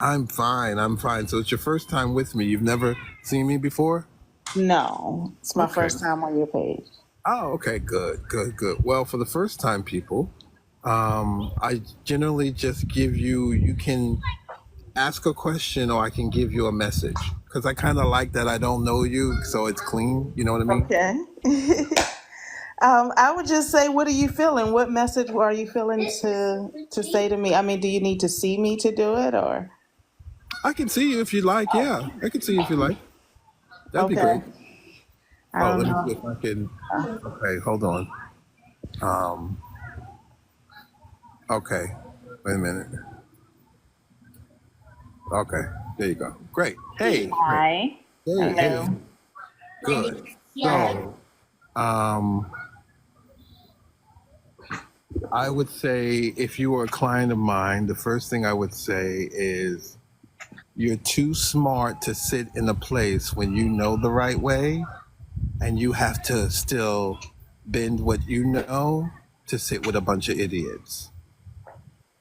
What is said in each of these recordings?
I'm fine. I'm fine. So it's your first time with me. You've never seen me before? No, it's my Okay. first time on your page. Oh, okay. Good, good, good. Well, for the first time people, I generally just give you, you can ask a question or I can give you a message. Because I kind of like that I don't know you, so it's clean. You know what I mean? Okay. I would just say, what are you feeling? What message are you feeling to say to me? I mean, do you need to see me to do it, or? I can see you if you like. Yeah, I can see you if you like. That'd be Okay. great. I Oh, don't let me see know. if I can. Okay, hold on. Um, okay. Wait a minute. Okay, there you go. Great. Hey, great. Hi. Hey, hey, Hello. good. So, um, I would say if you were a client of mine, the first thing I would say is you're too smart to sit in a place when you know the right way and you have to still bend what you know to sit with a bunch of idiots.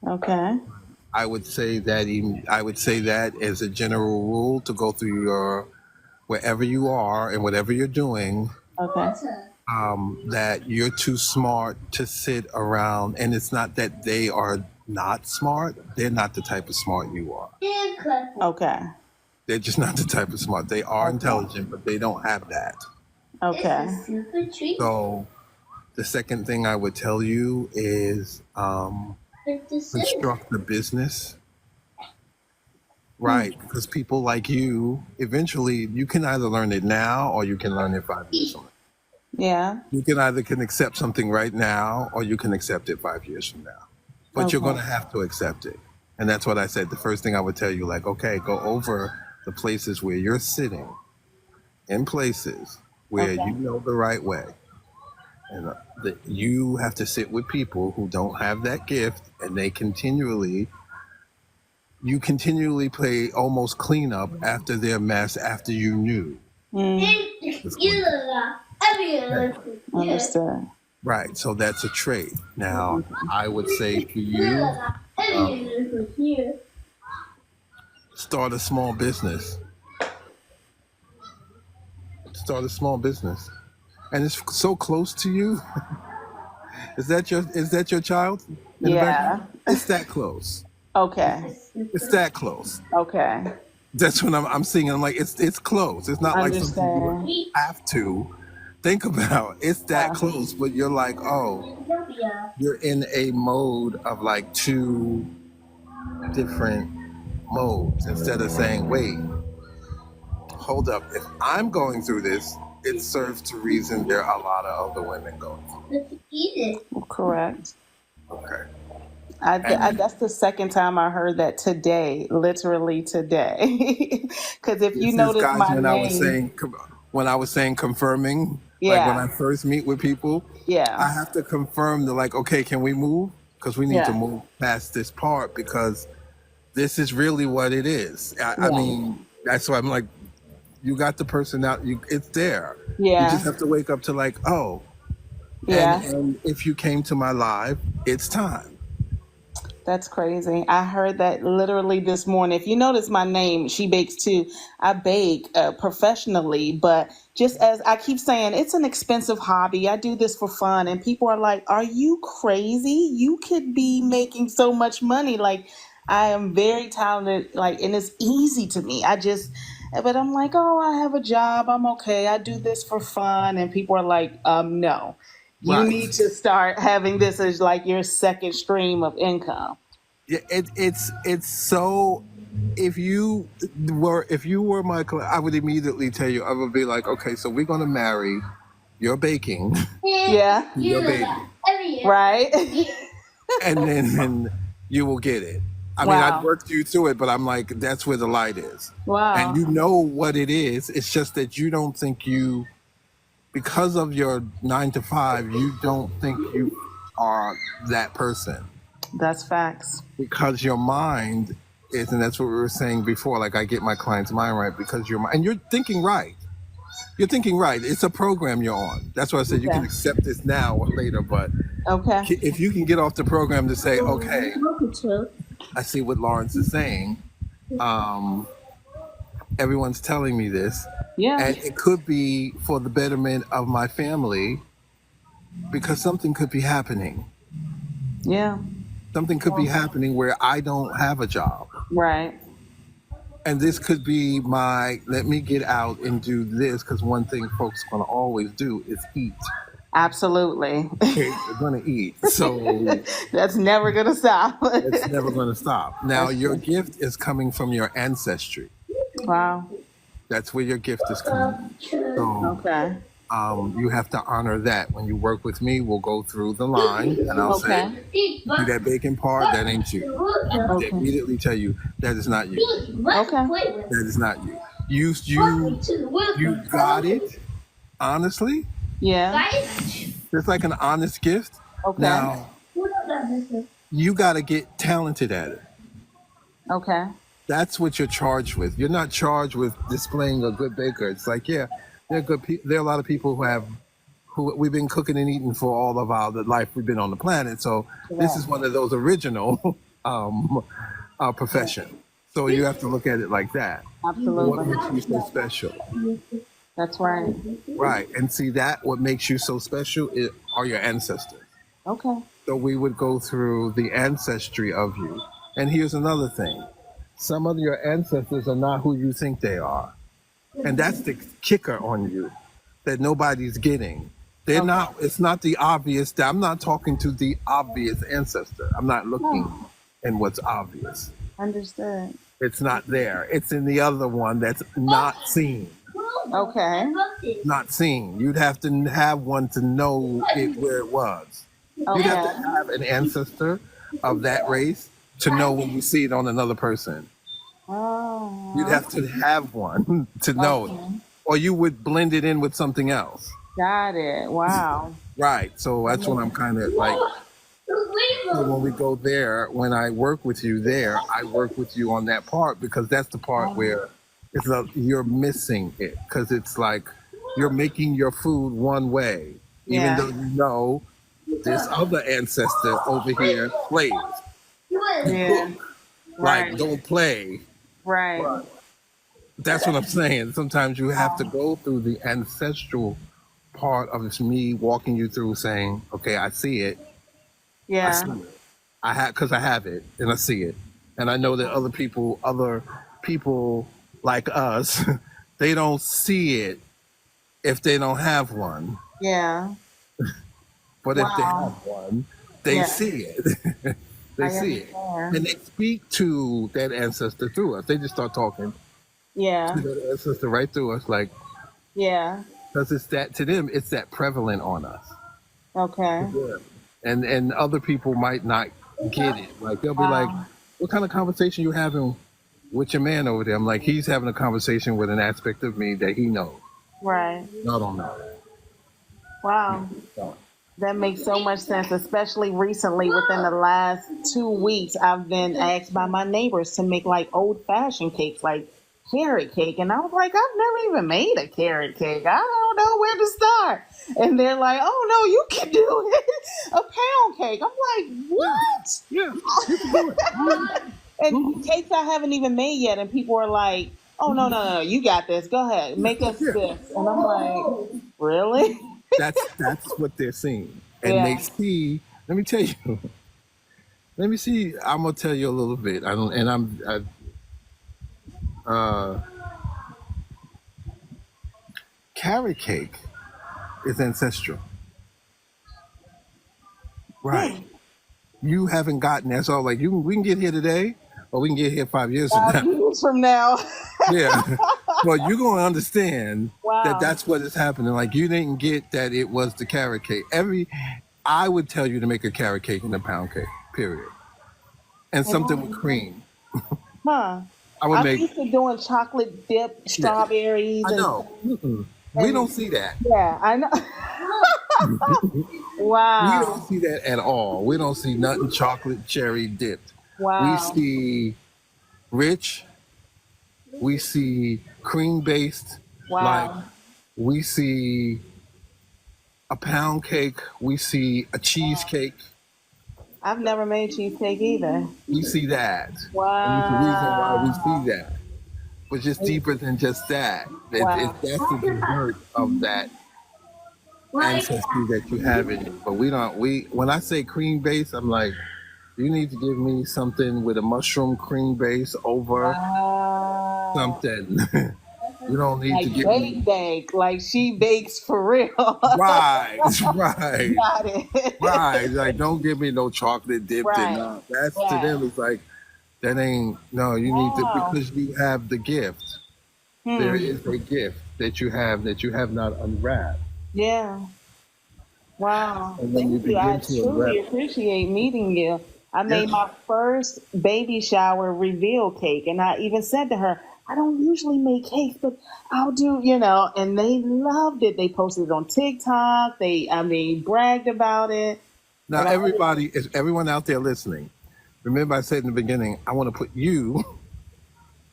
Okay. I would say that as a general rule to go through your wherever you are and whatever you're doing, Okay. that you're too smart to sit around. And it's not that they are not smart; they're not the type of smart you are. Okay. They're just not the type of smart. They are Okay. intelligent, but they don't have that. Okay. So the second thing I would tell you is construct the business Hmm. right, because people like you, eventually, you can either learn it now or you can learn it 5 years from now. Yeah. You can either can accept something right now or you can accept it 5 years from now. But you're going Okay. to have to accept it. And that's what I said. The first thing I would tell you, like, okay, go over the places where you're sitting in places where Okay. you know the right way. And that you have to sit with people who don't have that gift and you continually play almost cleanup after their mess after you knew Mm. what's going on. Okay. Understood. Right. So that's a trait. Now, I would say to you, um, start a small business. Start a small business. And it's so close to you. Is that your child in the background? Yeah. It's that close. Okay. It's that close. Okay. That's when I'm seeing. I'm like, it's close. It's not like something you Understand. have to think about. It's that Wow. close, but you're like, oh, you're in a mode of like two different modes instead of saying, wait, hold up. If I'm going through this, it serves to reason there are a lot of other women going through it. Correct. Okay. And That's the second time I heard that today, literally today. Because if you this is notice guys my name, when I was saying confirming, like when yeah, I first meet with people, yeah, I have to confirm. They're like, okay, can we move? Because we need to yeah, move past this part because this is really what it is. I yeah, mean, that's why I'm like, you got the person out. It's there. You just yeah, have to wake up to like, oh, yeah. and if you came to my live, it's time. That's crazy. I heard that literally this morning. If you notice my name, She Bakes Too. I bake professionally, but just as I keep saying, it's an expensive hobby. I do this for fun, and people are like, "Are you crazy? You could be making so much money." Like, I am very talented, like, and it's easy to me. But I'm like, "Oh, I have a job. I'm okay. I do this for fun," and people are like, "No." You Right. need to start having this as like your second stream of income. Yeah, it's so. If you were my client, I would immediately tell you. I would be like, okay, so we're gonna marry your baking Yeah. to your baby, Right? and then you will get it. I mean, I'd Wow. work you through it, but I'm like, that's where the light is, and Wow. you know what it is. It's just that you don't think because of your 9 to 5, you don't think you are that person. That's facts. Because your mind is, and that's what we were saying before, like I get my client's mind right because and you're thinking right. You're thinking right. It's a program you're on. That's why I said you can Okay. accept this now or later, but Okay. if you can get off the program to say, okay, I see what Lawrence is saying, Um, everyone's telling me this, Yeah. and it could be for the betterment of my family because something could be happening. Yeah. Something could be happening where I don't have a job. Right. And this could be my let me get out and do this because one thing folks are going to always do is eat. Absolutely. Okay, they're going to eat. So That's never gonna stop. it's never going to stop. Now, That's your true. gift is coming from your ancestry. Wow. That's where your gift is coming from. Okay. So you have to honor that. When you work with me, we'll go through the line and I'll say, Okay. "See that bacon part, that ain't you." They Okay. immediately tell you, that is not you. Okay. That is not you. You got it, honestly. Yeah. It's like an honest gift. Okay. Now, you got to get talented at it. Okay. That's what you're charged with. You're not charged with displaying a good baker. It's like, yeah, there are there are a lot of people who we've been cooking and eating for all of the life we've been on the planet. So this Right. is one of those original profession. So you have to look at it like that. What Absolutely. makes you so special? That's right. Right. And see that what makes you so special are your ancestors. Okay. So we would go through the ancestry of you. And here's another thing. Some of your ancestors are not who you think they are. And that's the kicker on you that nobody's getting. They're Okay. not, it's not the obvious. I'm not talking to the obvious ancestor. I'm not looking Oh, in what's obvious. understood. It's not there. It's in the other one that's not seen. Okay. Not seen. You'd have to have one to know it where it was. You'd have to Okay. have an ancestor of that race to know when you see it on another person. You'd Oh. have to have one to know it. Okay. Or you would blend it in with something else. Got it. Wow. Right. So that's what I'm kind of like. So when we go there, when I work with you there, I work with you on that part because that's the part where you're missing it because it's like you're making your food one way, even Yeah. though you know this other ancestor over here plays. Yeah. Like, Right. don't play. Right. That's what I'm saying. Sometimes you have to go through the ancestral part of it's me walking you through saying, okay, I see it. I Yeah. see it. Because I have it and I see it. And I know that other people like us, they don't see it if they don't have one. Yeah. But if they have Wow. one, they Yeah. see it. They I see it. understand. And they speak to that ancestor through us. They just start talking Yeah. to that ancestor right through us, like, Yeah. because it's that to them, it's that prevalent on us. Okay. Yeah. And other people might not get it. Like they'll be like, Wow. what kind of conversation you having with your man over there? I'm like, he's having a conversation with an aspect of me that he knows. Right. I don't know. Wow. So, That makes so much sense, especially recently within the last 2 weeks. I've been asked by my neighbors to make like old fashioned cakes, like carrot cake. And I was like, I've never even made a carrot cake. I don't know where to start. And they're like, oh no, you can do it. A pound cake. I'm like, what? yeah, you can do it. And cakes I haven't even made yet. And people are like, oh no, you got this. Go ahead, make us Yeah. this. And I'm like, really? That's what they're seeing. And they Yeah. see, let me tell you, let me see, I'm gonna tell you a little bit. I don't and carrot cake is ancestral. Right. You haven't gotten that. So like we can get here today or we can get here 5 years from 5 now. years from now. Yeah. But you're gonna understand that Wow. that's what is happening. Like you didn't get that it was the carrot cake. I would tell you to make a carrot cake and a pound cake, period. And something with cream. Huh. I would I'm make used to doing chocolate dip yeah. strawberries I and know. We don't see that. yeah, I know. We Wow. don't see that at all. We don't see nothing chocolate cherry dipped. We Wow. see rich. We see cream based. Like Wow. we see a pound cake. We see a cheesecake. I've never made cheesecake either. You see that, and there's a reason why we see Wow. that, but just deeper than just that. Wow. That's the dessert of that ancestry that you have in you. But we don't. We when I say cream base, I'm like, you need to give me something with a mushroom cream base over Wow. something. You don't need to Like give me bake. Like she bakes for real. right, right, Got it. right. Like don't give me no chocolate dipped in. Right. No, that's to Right. them. It's like that ain't no. You need to Wow. because you have the gift. There Hmm. is a gift that you have not unwrapped, Yeah. Wow. and when you Thank you. I begin to unwrap, truly appreciate meeting you. I yeah. made my first baby shower reveal cake, and I even said to her, I don't usually make cakes, but I'll do, and they loved it. They posted it on TikTok. Bragged about it. Now, And I was everyone out there listening, remember I said in the beginning, I want to put you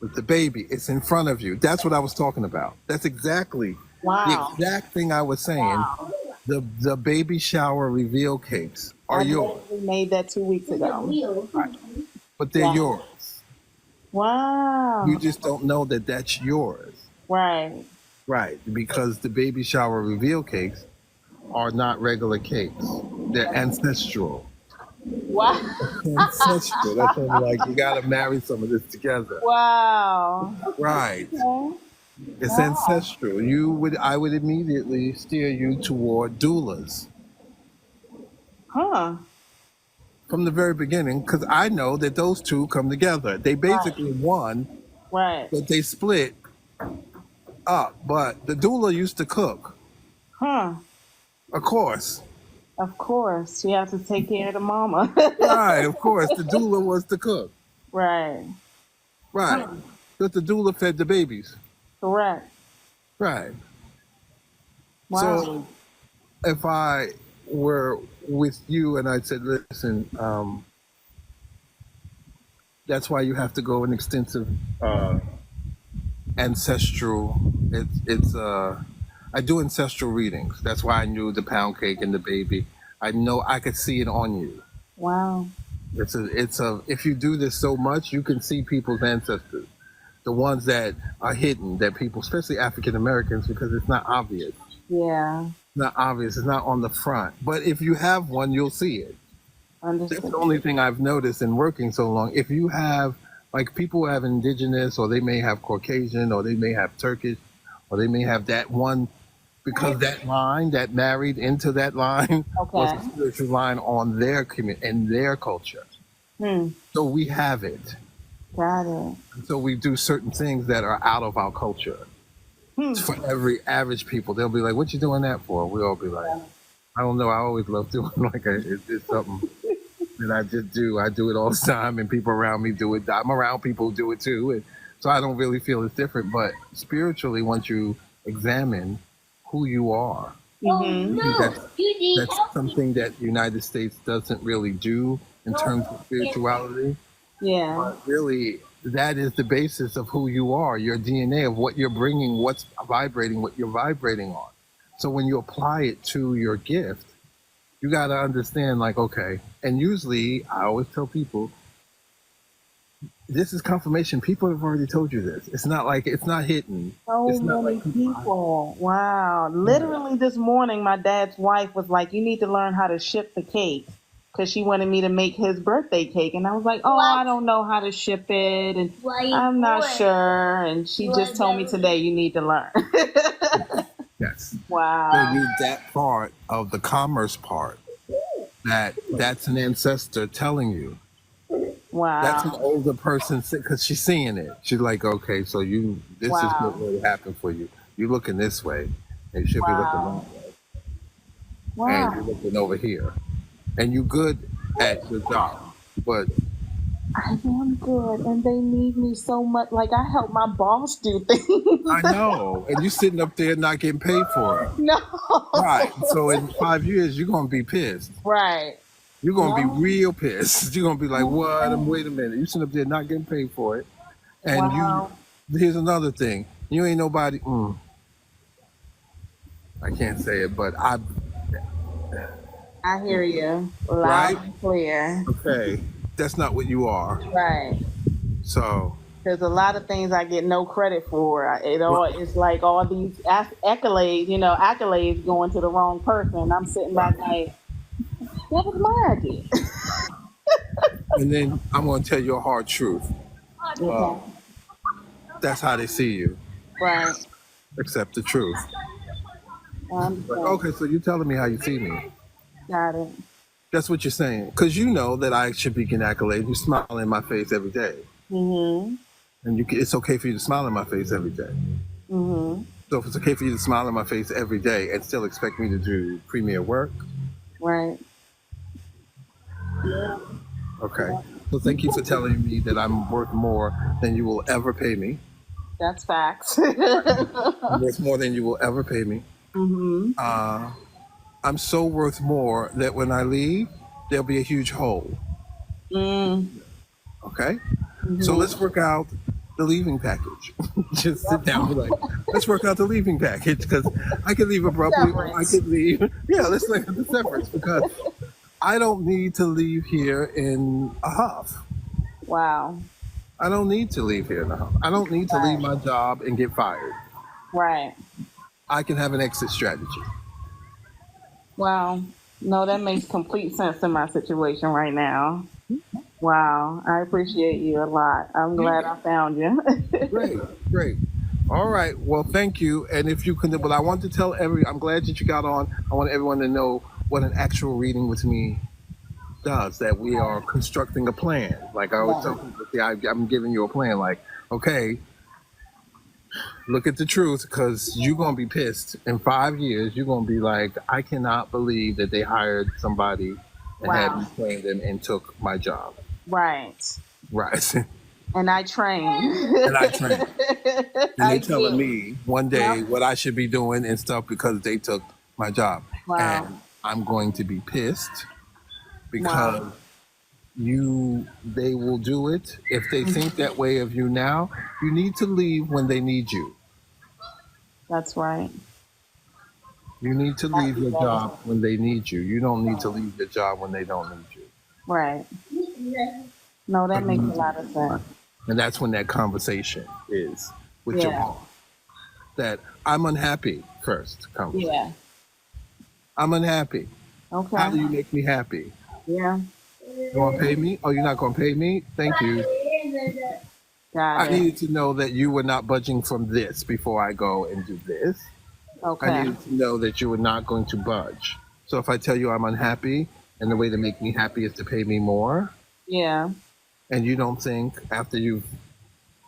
with the baby. It's in front of you. That's what I was talking about. That's exactly the wow. exact thing I was saying. Wow. The baby shower reveal cakes are I yours, literally made that 2 weeks ago. but they're Yeah. yours. You Wow. just don't know that that's yours, Right. right? Because the baby shower reveal cakes are not regular cakes. They're ancestral. Wow. Ancestral. That's what I'm like. You got to marry some of this together, Wow. right? Okay. It's Wow. ancestral. I would immediately steer you toward doulas Huh. from the very beginning because I know that those two come together. They Right. basically one, Right. but they split up. But the doula used to cook, Huh. of course. Of course. You have to take care of the mama. Right, of course. The doula was the cook. Right. Right. Huh. Because the doula fed the babies. Correct. Right. Wow. So if I were with you and I said, listen, that's why you have to go an extensive ancestral. I do ancestral readings. That's why I knew the pound cake and the baby. I know I could see it on you. Wow. It's a. If you do this so much, you can see people's ancestors, the ones that are hidden, that people, especially African Americans, because it's not obvious. Yeah. It's not obvious. It's not on the front. But if you have one, you'll see it. That's Understood. the only thing I've noticed in working so long. If you have, like, people who have indigenous, or they may have Caucasian, or they may have Turkish, or they may have that one, because that line that married into that line was Okay. a spiritual line on their community and their culture. Hmm. So we have it. Got it. So we do certain things that are out of our culture. Hmm. For every average people, they'll be like, "What you doing that for?" We all be like, "I don't know. I always love doing it's something that I just do. I do it all the time, and people around me do it. I'm around people who do it too, and so I don't really feel it's different. But spiritually, once you examine who you are, Mm-hmm. I think that's something that the United States doesn't really do in terms of spirituality. Yeah. But really, that is the basis of who you are, your DNA, of what you're bringing, what's vibrating, what you're vibrating on. So when you apply it to your gift, you got to understand, like, okay. And usually, I always tell people, this is confirmation. People have already told you this. It's not like it's not hidden. So It's not many like people. Wow. right. Literally this morning, my dad's wife was like, you need to learn how to ship the cake because she wanted me to make his birthday cake. And I was like, oh, I don't know how to ship it. And I'm not sure. And she just told me today, you need to learn. Yes. So Wow. that part of the commerce part, that's an ancestor telling you. That's an Wow. older person because she's seeing it. She's like, okay, so this is what Wow. will happen for you. You're looking this way, and you should be looking that Wow. way, and you're Wow. looking over here, and you're good at your job. But I am good. And they need me so much. Like, I help my boss do things. I know, and you sitting up there not getting paid for it, No. right? So in 5 years, you're gonna be pissed. Right. You're gonna be No. real pissed. You're gonna be like, what? Wait a minute. You sitting up there not getting paid for it, and Wow. here's another thing. You ain't nobody. I can't say it, but I hear you loud right? and clear. Okay, that's not what you are. Right. So, There's a lot of things I get no credit for. It all right, it's like all these accolades, accolades going to the wrong person. I'm sitting back like, that was my idea. and then I'm going to tell you a hard truth. Uh, Okay. that's how they see you. Right. Accept the truth. I Like, understand. okay, so you're telling me how you see me. Got it. That's what you're saying. Because you know that I should be getting accolades. You smile in my face every day. Mhm. And it's okay for you to smile in my face every day. Mhm. So if it's okay for you to smile in my face every day and still expect me to do premier work, Right. Yeah. okay. Yeah. So thank you for telling me that I'm worth more than you will ever pay me. That's facts. I'm worth more than you will ever pay me. Mhm. Uh, I'm so worth more that when I leave, there'll be a huge hole. Mm. Okay? So Mhm. let's work out the leaving package. Just sit down and be like, let's work out the leaving package because I could leave abruptly or I Severance. could leave. Yeah, let's look at the severance because I don't need to leave here in a huff. Wow. I don't need to leave here in a huff. I don't need to leave Right. my job and get fired. Right. I can have an exit strategy. Wow. No, that makes complete sense in my situation right now. Wow. I appreciate you a lot. I'm glad I found you. Great, great. All right. Well, thank you. And if you can, but I want to tell I'm glad that you got on. I want everyone to know what an actual reading with me does, that we are constructing a plan. Like I always tell Right. people, see, I'm giving you a plan. Like, okay, look at the truth because you're going to be pissed. In 5 years, you're going to be like, I cannot believe that they hired somebody and had me Wow. train them and took my job. Right. Right. And I train. And I trained. And they I telling do. me one Yep. day what I should be doing and stuff because they took my job. Wow. And I'm going to be pissed Wow. because they will do it. If they think Mhm. that way of you now, you need to leave when they need you. That's right. You need to leave your That is job when they need you. You don't need to leave your job when they don't need you. right. No, that But you makes a need to lot of sense. and that's when that conversation is with your Yeah. boss. That I'm unhappy first conversation. Yeah. I'm unhappy. How Okay. do you make me happy? Yeah. You want to pay me? Oh, you're not going to pay me? Thank you. Got I it. needed to know that you were not budging from this before I go and do this. I Okay. needed to know that you were not going to budge. So if I tell you I'm unhappy and the way to make me happy is to pay me more, Yeah. and you don't think after you've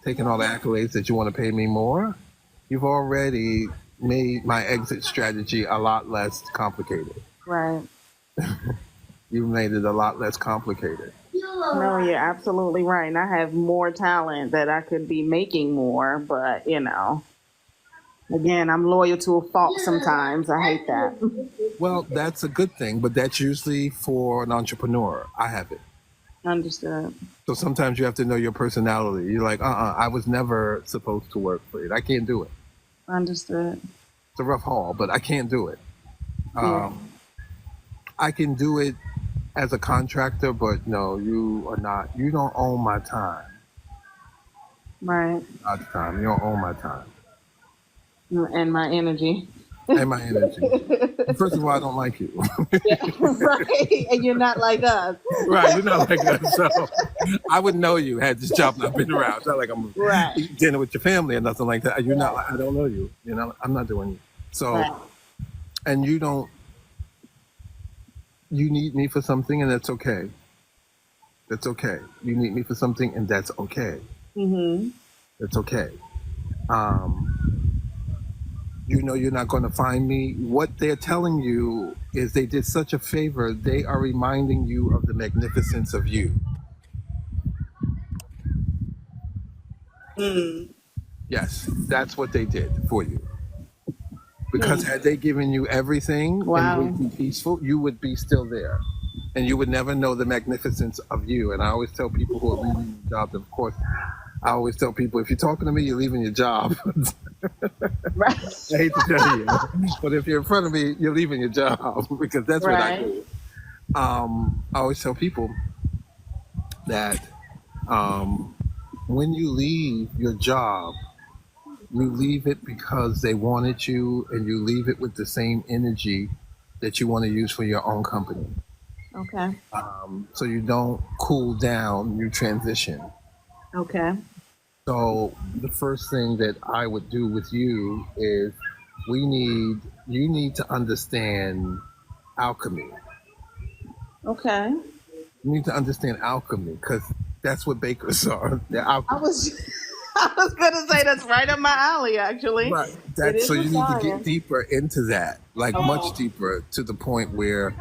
taken all the accolades that you want to pay me more, you've already made my exit strategy a lot less complicated. Right. You've made it a lot less complicated. No, you're absolutely right. And I have more talent that I could be making more, but again, I'm loyal to a fault sometimes. I hate that. Well, that's a good thing, but that's usually for an entrepreneur. I have it. Understood. So sometimes you have to know your personality. You're like, I was never supposed to work for it. I can't do it. Understood. It's a rough haul, but I can't do it. Yeah. Um, I can do it as a contractor, but no, you are not. You don't own my time. Right. Not the time. You don't own my time And my energy. and my energy. First of all, I don't like you. Yeah. Right. And you're not like us. Right, you're not like that. So I wouldn't know you had this job not been around. It's not like I'm Right. eating dinner with your family or nothing like that. You're not. I don't know you. You know, I'm not doing you. So, Right. and you don't. You need me for something, and that's okay. That's okay. You need me for something, and that's okay. Mm-hmm. That's okay. Um, you know you're not going to find me. What they're telling you is they did such a favor. They are reminding you of the magnificence of you. Mm. Yes, that's what they did for you. Because Mm. had they given you everything and Wow. would be peaceful, you would be still there. And you would never know the magnificence of you. And I always tell people who are leaving jobs, of course, I always tell people, if you're talking to me, you're leaving your job. Right. I hate to tell you, but if you're in front of me, you're leaving your job because that's what I Right. do. I always tell people that when you leave your job, you leave it because they wanted you, and you leave it with the same energy that you want to use for your own company. Okay. So you don't cool down, you transition. Okay. So the first thing that I would do with you is you need to understand alchemy. Okay. You need to understand alchemy because that's what bakers are. They're I alchemists. was I was gonna say that's right up my alley. Actually, Right. it That's is so a you need to get science. deeper into that, like much Okay. deeper to the point where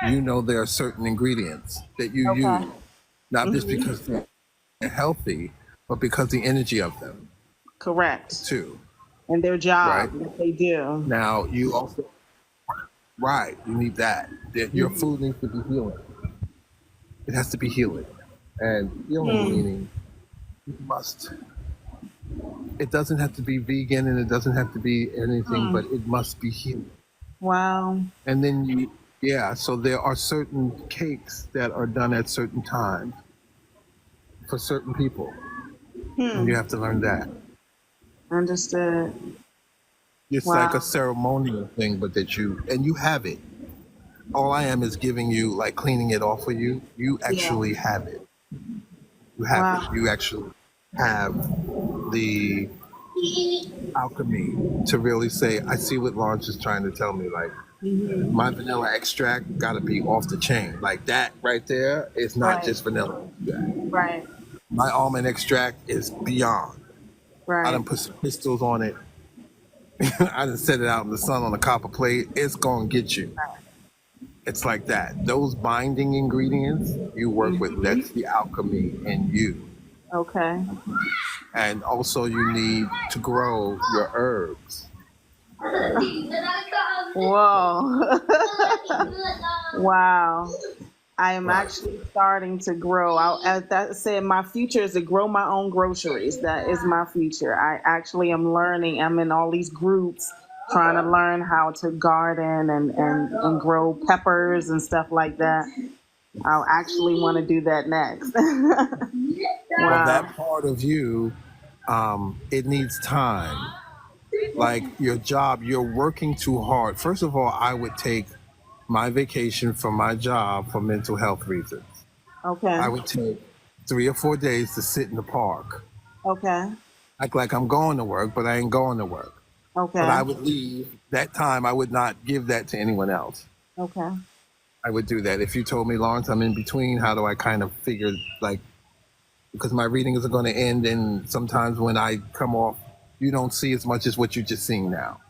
you know there are certain ingredients that you use, Okay. not just Hmm. because they're healthy, but because the energy of them Correct. too. And their Right. job, what they do. Now you also you need that. That your Mhm. food needs to be healing. It has to be healing, and healing Hmm. meaning you must. It doesn't have to be vegan, and it doesn't have to be anything, Hmm. but it must be healing. Wow. And then so there are certain cakes that are done at certain times for certain people, and you Hmm. have to learn that. Understood. It's like a Wow. ceremonial thing, but you have it. All I am is giving you, like, cleaning it off for you. You Yeah. actually have it. You have it. Wow. You actually have the alchemy to really say, I see what Lawrence is trying to tell me. Like, Hmm. my vanilla extract got to be off the chain. Like, that right there is not Right. just vanilla extract. Right. My almond extract is beyond. I Right. done put some crystals on it. I done set it out in the sun on a copper plate. It's going to get you. It's like that. Those binding ingredients you work with, Hmm. that's the alchemy in you. Okay. And also, you need to grow your herbs. Whoa. Wow. I am Right. actually starting to grow. As that said, my future is to grow my own groceries. That is my future. I actually am learning. I'm in all these groups trying to learn how to garden and grow peppers and stuff like that. I'll actually want to do that next. Well, Wow. that part of you, it needs time. Like your job, you're working too hard. First of all, I would take my vacation from my job for mental health reasons. Okay. I would take 3 or 4 days to sit in the park. Okay. Act like I'm going to work, but I ain't going to work. But Okay. I would leave that time. I would not give that to anyone else. Okay. I would do that. If you told me, Lawrence, I'm in between, how do I kind of figure, like, because my readings are going to end, and sometimes when I come off, you don't see as much as what you're just seeing now.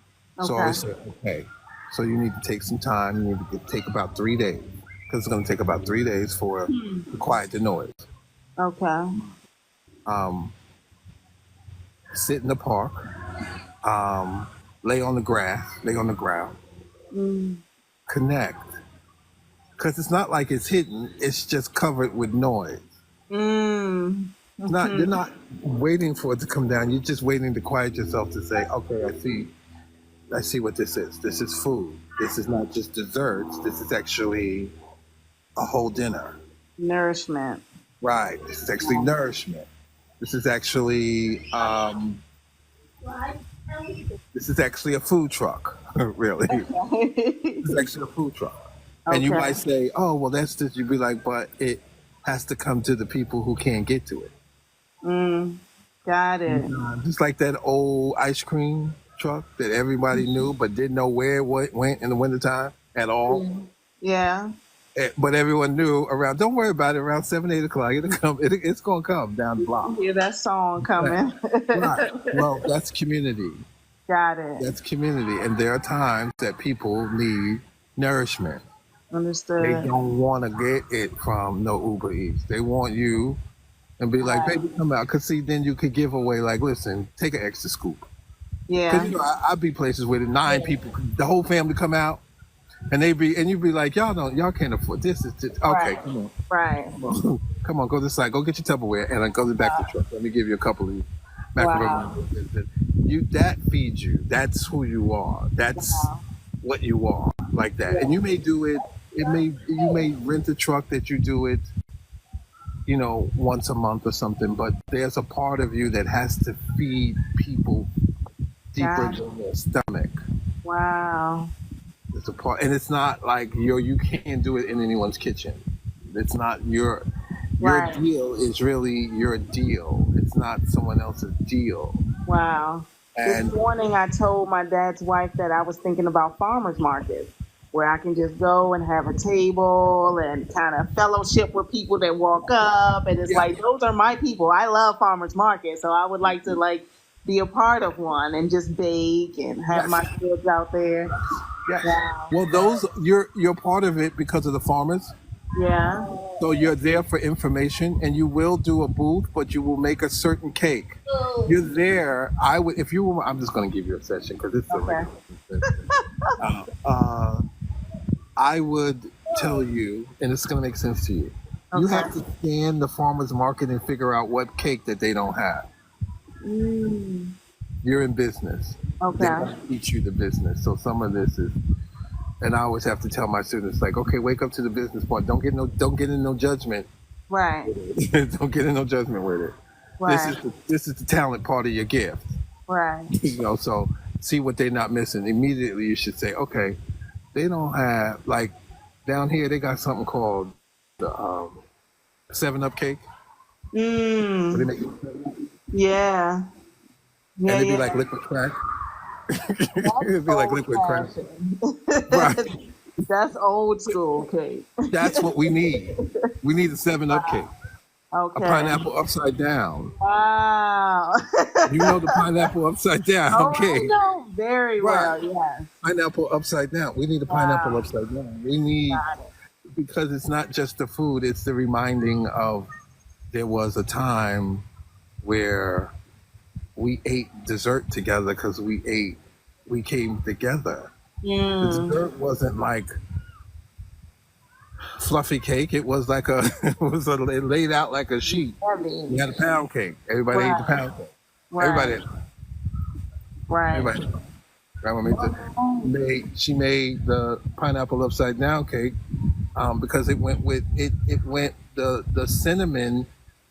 So I Okay. always say, okay, so you need to take some time. You need to take about 3 days, because it's going to take about 3 days for to quiet the noise. Okay. Um, Sit in the park, lay on the grass, lay on the ground, Mm. connect. Because it's not like it's hidden, it's just covered with noise. Mm. It's not, Hmm. you're not waiting for it to come down. You're just waiting to quiet yourself to say, okay, I see what this is. This is food. This is not just desserts. This is actually a whole dinner. Nourishment. Right. This is actually nourishment. This is actually a food truck. Really. This is actually a food truck. And you Okay. might say, oh, well, that's just, you'd be like, but it has to come to the people who can't get to it. Mm. Got it. Just like that old ice cream truck that everybody knew but didn't know where it went in the wintertime at all. Yeah. But everyone knew around, don't worry about it, around 7, 8 o'clock, it'll come, it's going to come down the block. Hear that song coming. Right. Well, that's community. Got it. That's community. And there are times that people need nourishment. They Understood. don't want to get it from no Uber Eats. They want you and be like, baby, come out. Because see, then you could give away, like, listen, take an extra scoop. Because, Yeah. I'd be places where the 9 people, the whole family come out. And you'd be like, y'all can't afford this. Is just, okay, Right. come on. Right. Come on, go this side. Go get your Tupperware, and I go back to the truck. Let me give you a couple of Wow. macaroni. That feeds you. That's who you are. That's Wow. what you are, like that. And you may do it you may rent a truck that you do it, once a month or something, but there's a part of you that has to feed people deeper Gosh. than their stomach. Wow. It's a part, and it's not like you can't do it in anyone's kitchen. It's not your Right. deal is really your deal. It's not someone else's deal. Wow. And this morning I told my dad's wife that I was thinking about farmers markets, where I can just go and have a table and kind of fellowship with people that walk up, and it's yeah, like those are my people. I love farmers markets, so I would like to be a part of one and just bake and have yes, my kids out there. yes. Wow. Well, those you're part of it because of the farmers. Yeah. So you're there for information, and you will do a booth, but you will make a certain cake. You're there. I would, if you were. I'm just going to give you a session because it's Okay. I would tell you, and it's going to make sense to you. You Okay. have to scan the farmers market and figure out what cake that they don't have. Mm. You're in business. They Okay. want to teach you the business. So some of this is, and I always have to tell my students, like, okay, wake up to the business part. Don't get in no judgment. Right. Don't get in no judgment with it. Right. This is the talent part of your gift. Right. So see what they're not missing. Immediately you should say, okay, they don't have, like, down here they got something called the 7-Up cake. Where they Mm. make Yeah. and Yeah. it'd be Yeah. like liquid crack. That's It'd be like old liquid crack. fashioned. Right. That's old school cake. That's what we need. We need a 7-Up cake. A Okay. pineapple upside down. Wow. You know the pineapple upside down, Oh, I okay? know very Right. well. Yes. Pineapple upside down. We need a pineapple Wow. upside down. We need, Got it. because it's not just the food, it's the reminding of there was a time where we ate dessert together because we came together. The Mm. dessert wasn't like fluffy cake. It was like it laid out like a sheet. Heavy. We had a pound cake. Everybody ate the Right. pound cake. Right. Everybody, Right. everybody. Grandma she made the pineapple upside down cake because it went with it. It went the cinnamon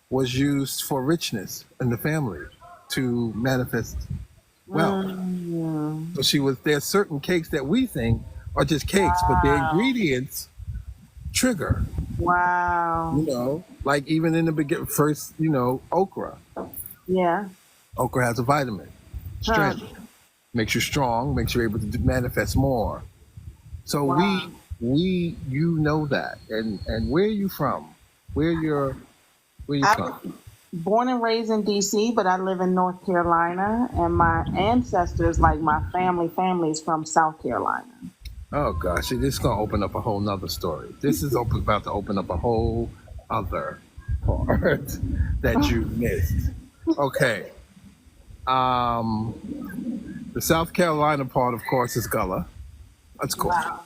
was used for richness in the family to manifest wealth. Mm. So there's certain cakes that we think are just cakes, but their Wow. ingredients trigger, Wow. like even in the beginning, first, okra. Yeah. Okra has a vitamin, Huh. strength, makes you strong, makes you able to manifest more. So Wow. you know that. And where are you from? Where you I from? was born and raised in DC, but I live in North Carolina, and my ancestors, like my family is from South Carolina. Oh gosh, this is gonna open up a whole nother story. This is about to open up a whole other part that you missed. Okay. The South Carolina part, of course, is Gullah. That's cool. Wow.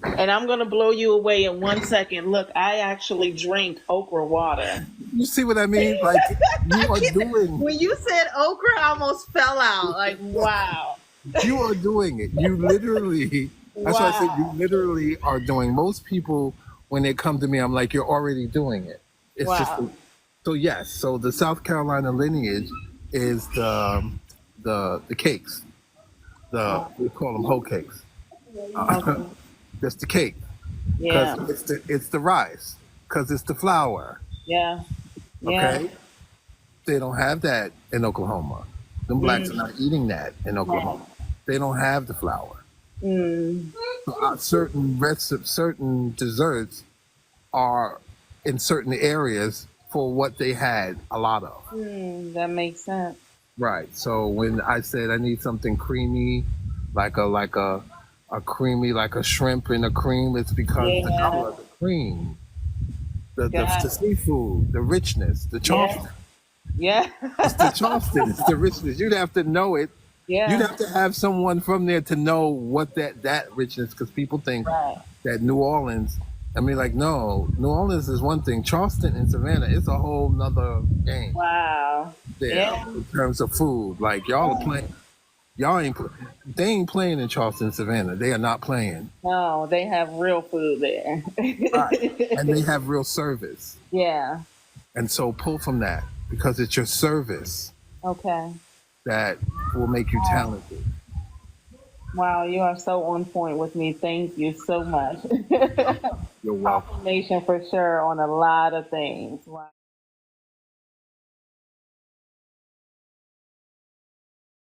And I'm going to blow you away in 1 second. Look, I actually drink okra water. You see what I mean? Like you are doing When you said okra, I almost fell out. Like, wow. you are doing it. You literally that's why I said you literally are doing. Most people when they come to me, I'm like, you're already doing it. It's just Wow. so yes. So the South Carolina lineage is the cakes. We call them hoe cakes. Okay. That's the cake Yeah. because it's the rice because it's the flour. Yeah. Yeah. Okay, they don't have that in Oklahoma. Them blacks are not eating that in Oklahoma. They don't have the flour. Mm. So, certain desserts are in certain areas for what they had a lot of. That makes sense. Right. So when I said I need something creamy, like a creamy, like a shrimp in a cream, it's because the Yeah. color, the cream, the Got it. seafood, the richness, the Charleston. Yeah. It's the Charleston, it's the richness. You'd have to know it. Yeah. You'd have to have someone from there to know what that richness, because people think Right. that New Orleans, I mean, like, no, New Orleans is one thing. Charleston and Savannah, it's a whole nother game Wow. there Yeah. in terms of food. Like, y'all are playing. Y'all ain't, they ain't playing in Charleston, Savannah. They are not playing. No, they have real food there. Right. And they have real service. Yeah. And so pull from that because it's your service Okay. that will make you talented. Wow, you are so on point with me. Thank you so much. You're welcome. Confirmation for sure on a lot of things. Wow.